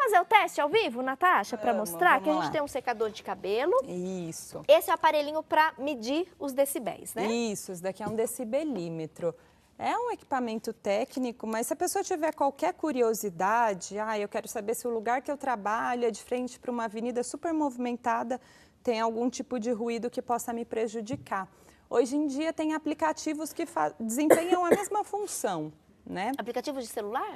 fazer o teste ao vivo, Natasha, para mostrar que a gente tem um secador de cabelo. Isso. Esse é o aparelhinho para medir os decibéis, né? Isso, isso daqui é um decibelímetro. É um equipamento técnico, mas se a pessoa tiver qualquer curiosidade, eu quero saber se o lugar que eu trabalho é de frente para uma avenida super movimentada, tem algum tipo de ruído que possa me prejudicar. Hoje em dia tem aplicativos que desempenham a mesma função, né? Aplicativo de celular?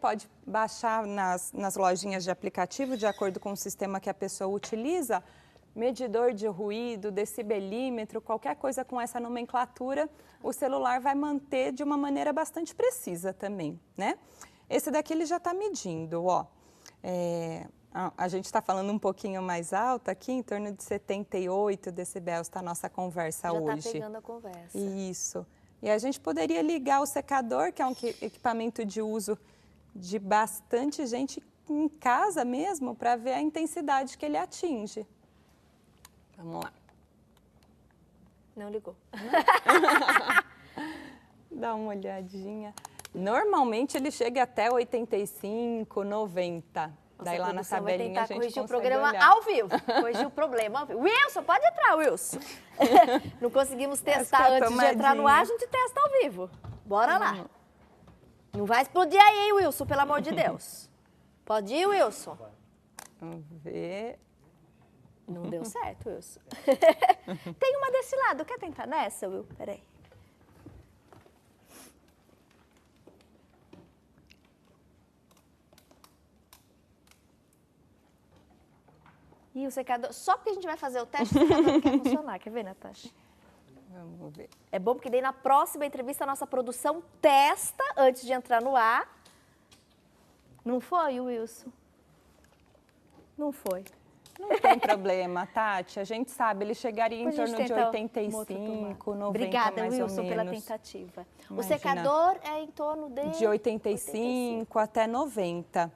Pode baixar nas lojinhas de aplicativo, de acordo com o sistema que a pessoa utiliza, medidor de ruído, decibelímetro, qualquer coisa com essa nomenclatura, o celular vai manter de uma maneira bastante precisa também, né? Esse daqui ele já está medindo, ó. A gente está falando um pouquinho mais alto aqui, em torno de 78 decibéis está a nossa conversa hoje. Já está pegando a conversa. Isso. E a gente poderia ligar o secador, que é um equipamento de uso de bastante gente em casa mesmo, para ver a intensidade que ele atinge. Vamos lá. Não ligou. Dá uma olhadinha. Normalmente ele chega até 85, 90. Daí lá na tabelinha a gente corrigir o consegue programa olhar. ao vivo. Corrigir o problema ao vivo. Wilson, pode entrar, Wilson. Não conseguimos testar antes de entrar no ar, a gente testa ao vivo. Bora lá. Não vai explodir aí, hein, Wilson, pelo amor de Deus. Pode ir, Wilson? Vamos ver. Não deu certo, Wilson. Tem uma desse lado. Quer tentar nessa, Will? Peraí. E o secador, só porque a gente vai fazer o teste, o secador não quer funcionar. Quer ver, Natasha? Vamos ver. É bom porque daí na próxima entrevista a nossa produção testa antes de entrar no ar. Não foi, Wilson? Não foi. Não tem problema, Tati. A gente sabe, ele chegaria em torno de 85, 90 Obrigada, mais Wilson, ou menos. pela tentativa. Imagina. O secador é em torno de 85 até 90.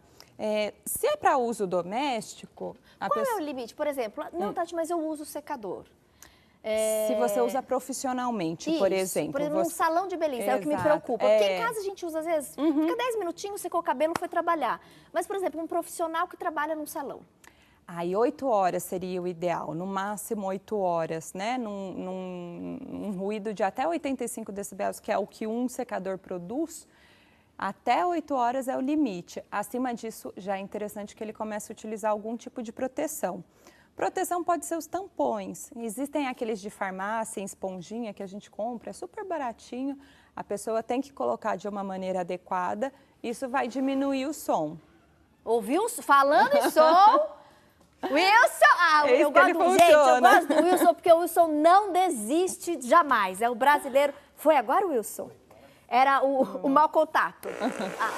Se é para uso doméstico... Qual é o limite? Por exemplo, não, Tati, mas eu uso secador. Se você usa profissionalmente, por exemplo. Por exemplo, num salão de beleza, é o que me preocupa. Porque em casa a gente usa, às vezes, fica 10 minutinhos, secou o cabelo, foi trabalhar. Mas, por exemplo, um profissional que trabalha num salão. Aí 8 horas seria o ideal, no máximo 8 horas, né? Num ruído de até 85 decibéis, que é o que um secador produz, até 8 horas é o limite. Acima disso, já é interessante que ele comece a utilizar algum tipo de proteção. Proteção pode ser os tampões. Existem aqueles de farmácia, em esponjinha, que a gente compra, é super baratinho. A pessoa tem que colocar de uma maneira adequada, isso vai diminuir o som. Ouviu? Falando em som... Wilson! Eu gosto do Wilson, porque o Wilson não desiste jamais. É o brasileiro. Foi agora, Wilson? Era o mau contato. Vamos lá.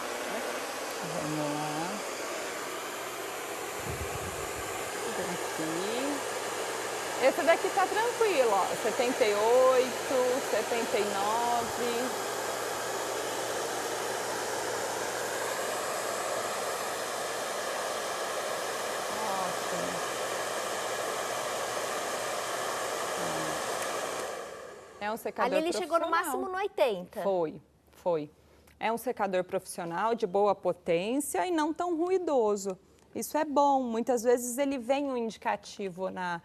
Aqui. Esse daqui tá tranquilo, ó. 78, 79. É um secador ali ele chegou no máximo no 80. Foi. É um secador profissional de boa potência e não tão ruidoso. Isso é bom. Muitas vezes ele vem um indicativo na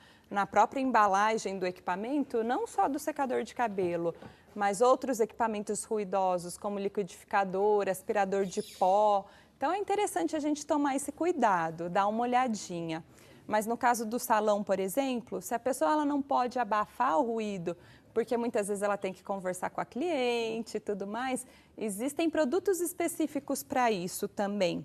própria embalagem do equipamento, não só do secador de cabelo, mas outros equipamentos ruidosos, como liquidificador, aspirador de pó. Então é interessante a gente tomar esse cuidado, dar uma olhadinha. Mas no caso do salão, por exemplo, se a pessoa ela não pode abafar o ruído, porque muitas vezes ela tem que conversar com a cliente e tudo mais, existem produtos específicos para isso também,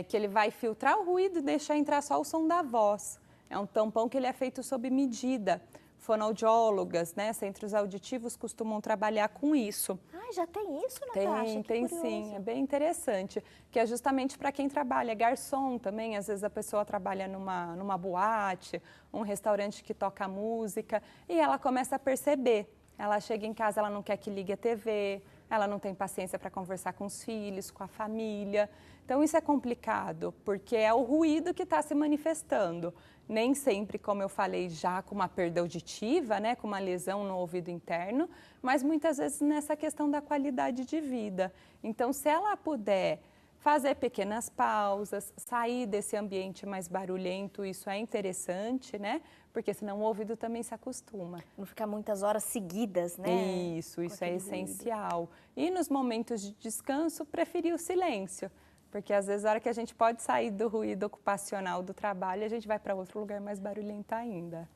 que ele vai filtrar o ruído e deixar entrar só o som da voz. É um tampão que ele é feito sob medida. Fonoaudiólogas, né, centros auditivos costumam trabalhar com isso. Ah, já tem isso, Natasha? Tem sim, é bem interessante, que é justamente para quem trabalha, garçom também, às vezes a pessoa trabalha numa boate, um restaurante que toca música, e ela começa a perceber, ela chega em casa, ela não quer que ligue a TV, ela não tem paciência para conversar com os filhos, com a família, então isso é complicado, porque é o ruído que está se manifestando. Nem sempre, como eu falei, já com uma perda auditiva, né, com uma lesão no ouvido interno, mas muitas vezes nessa questão da qualidade de vida. Então, se ela puder fazer pequenas pausas, sair desse ambiente mais barulhento, isso é interessante, né? Porque senão o ouvido também se acostuma. Não ficar muitas horas seguidas, né? Isso é essencial. E nos momentos de descanso, preferir o silêncio. Porque às vezes a hora que a gente pode sair do ruído ocupacional do trabalho, a gente vai para outro lugar mais barulhento ainda.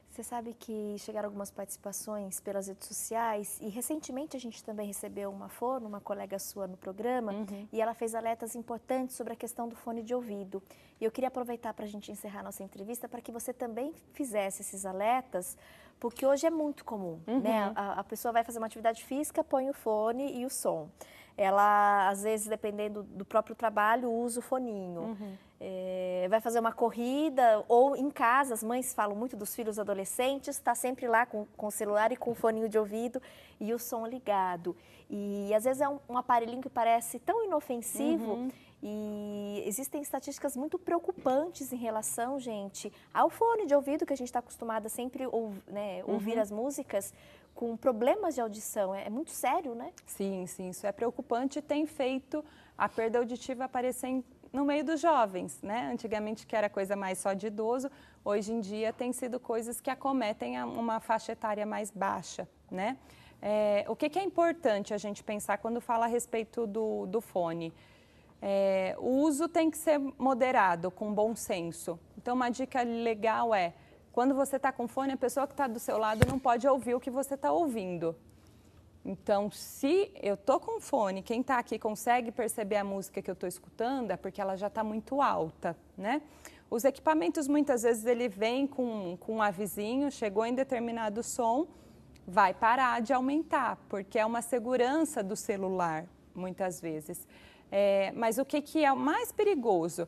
Você sabe que chegaram algumas participações pelas redes sociais e recentemente a gente também recebeu uma fono, uma colega sua no programa, e ela fez alertas importantes sobre a questão do fone de ouvido. E eu queria aproveitar para a gente encerrar nossa entrevista para que você também fizesse esses alertas, porque hoje é muito comum, né? A pessoa vai fazer uma atividade física, põe o fone e o som. Ela, às vezes, dependendo do próprio trabalho, usa o foninho. Vai fazer uma corrida ou em casa, as mães falam muito dos filhos adolescentes, está sempre lá com o celular e com o foninho de ouvido e o som ligado. E às vezes é um aparelhinho que parece tão inofensivo e existem estatísticas muito preocupantes em relação, gente, ao fone de ouvido que a gente está acostumada a sempre ouvir as músicas com problemas de audição. É muito sério, né? Sim, isso é preocupante e tem feito a perda auditiva aparecer no meio dos jovens, né? Antigamente que era coisa mais só de idoso, hoje em dia tem sido coisas que acometem uma faixa etária mais baixa, né? O que é importante a gente pensar quando fala a respeito do fone? O uso tem que ser moderado, com bom senso. Então, uma dica legal é, quando você está com fone, a pessoa que está do seu lado não pode ouvir o que você está ouvindo. Então, se eu estou com fone, quem está aqui consegue perceber a música que eu estou escutando, é porque ela já está muito alta, né? Os equipamentos, muitas vezes, ele vem com um avisinho, chegou em determinado som, vai parar de aumentar, porque é uma segurança do celular, muitas vezes. Mas o que é o mais perigoso?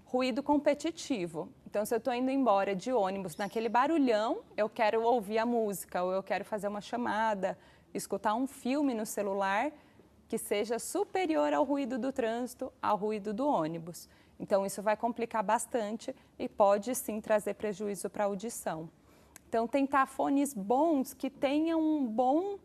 Ruído competitivo. Então, se eu estou indo embora de ônibus, naquele barulhão, eu quero ouvir a música, ou eu quero fazer uma chamada, escutar um filme no celular que seja superior ao ruído do trânsito, ao ruído do ônibus. Então, isso vai complicar bastante e pode, sim, trazer prejuízo para a audição. Então, tentar fones bons que tenham um bom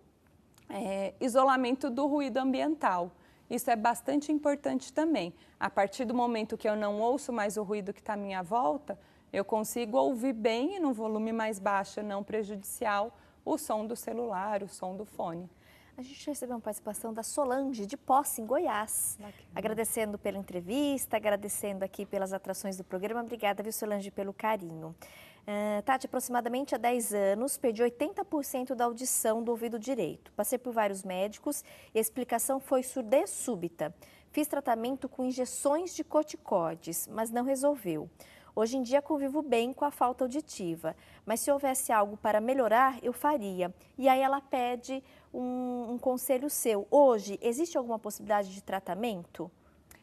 isolamento do ruído ambiental. Isso é bastante importante também. A partir do momento que eu não ouço mais o ruído que está à minha volta, eu consigo ouvir bem e num volume mais baixo, não prejudicial, o som do celular, o som do fone. A gente recebeu uma participação da Solange, de Posse, em Goiás. Bacana. Agradecendo pela entrevista, agradecendo aqui pelas atrações do programa. Obrigada, viu, Solange, pelo carinho. Tati, aproximadamente há 10 anos, perdi 80% da audição do ouvido direito. Passei por vários médicos e a explicação foi surdez súbita. Fiz tratamento com injeções de corticoides, mas não resolveu. Hoje em dia convivo bem com a falta auditiva, mas se houvesse algo para melhorar, eu faria. E aí ela pede um conselho seu. Hoje, existe alguma possibilidade de tratamento?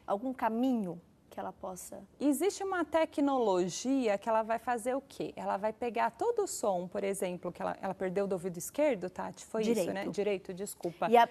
Algum caminho que ela possa... Existe uma tecnologia que ela vai fazer o quê? Ela vai pegar todo o som, por exemplo, que ela perdeu do ouvido esquerdo, Tati? Foi Direito. Isso, né? Direito, desculpa. E a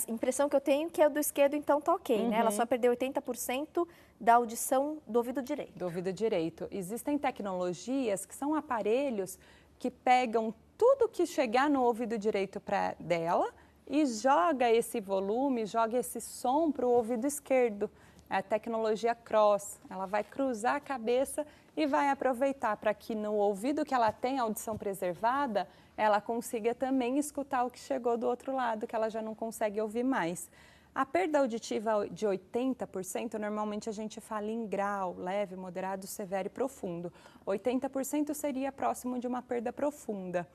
impressão que eu tenho é que é do esquerdo, então tá ok, né? Ela só perdeu 80% da audição do ouvido direito. Do ouvido direito. Existem tecnologias que são aparelhos que pegam tudo que chegar no ouvido direito dela e joga esse volume, joga esse som para o ouvido esquerdo. É a tecnologia cross, ela vai cruzar a cabeça e vai aproveitar para que no ouvido que ela tem a audição preservada, ela consiga também escutar o que chegou do outro lado, que ela já não consegue ouvir mais. A perda auditiva de 80%, normalmente a gente fala em grau, leve, moderado, severo e profundo. 80% seria próximo de uma perda profunda.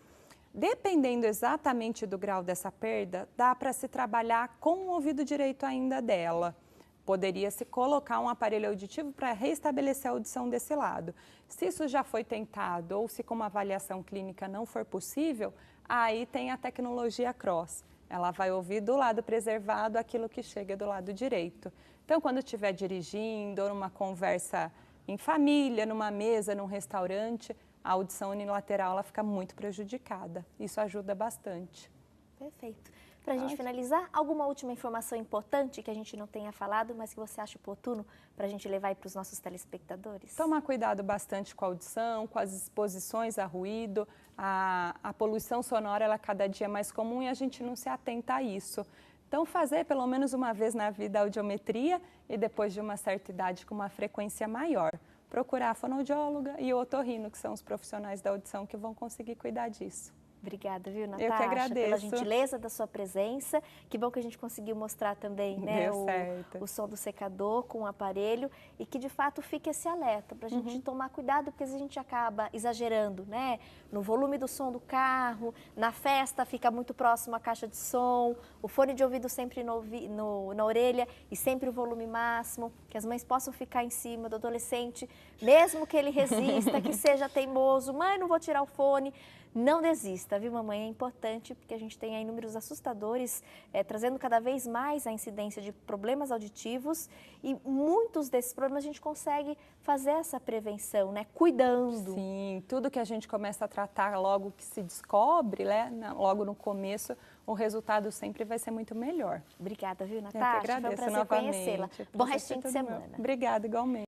Dependendo exatamente do grau dessa perda, dá para se trabalhar com o ouvido direito ainda dela. Poderia-se colocar um aparelho auditivo para restabelecer a audição desse lado. Se isso já foi tentado ou se com uma avaliação clínica não for possível, aí tem a tecnologia cross. Ela vai ouvir do lado preservado aquilo que chega do lado direito. Então, quando estiver dirigindo ou numa conversa em família, numa mesa, num restaurante, a audição unilateral ela fica muito prejudicada. Isso ajuda bastante. Perfeito. Para a gente finalizar, alguma última informação importante que a gente não tenha falado, mas que você acha oportuno para a gente levar para os nossos telespectadores? Tomar cuidado bastante com a audição, com as exposições a ruído. A poluição sonora ela é cada dia mais comum e a gente não se atenta a isso. Então, fazer pelo menos uma vez na vida a audiometria e depois de uma certa idade com uma frequência maior. Procurar a fonoaudióloga e o otorrino, que são os profissionais da audição que vão conseguir cuidar disso. Obrigada, viu, Natasha? Eu que agradeço. Pela gentileza da sua presença. Que bom que a gente conseguiu mostrar também, né, o som do secador com o aparelho e que, de fato, fique esse alerta para a gente tomar cuidado, porque a gente acaba exagerando, né? No volume do som do carro, na festa fica muito próximo à caixa de som, o fone de ouvido sempre na orelha e sempre o volume máximo, que as mães possam ficar em cima do adolescente, mesmo que ele resista, que seja teimoso, mãe, não vou tirar o fone. Não desista, viu, mamãe? É importante porque a gente tem aí números assustadores, trazendo cada vez mais a incidência de problemas auditivos e muitos desses problemas a gente consegue fazer essa prevenção, né? Cuidando. Sim, tudo que a gente começa a tratar logo que se descobre, né? Logo no começo, o resultado sempre vai ser muito melhor. Obrigada, viu, Eu que Natasha? agradeço. Foi um prazer conhecê-la. Bom restinho de semana. Obrigada, igualmente.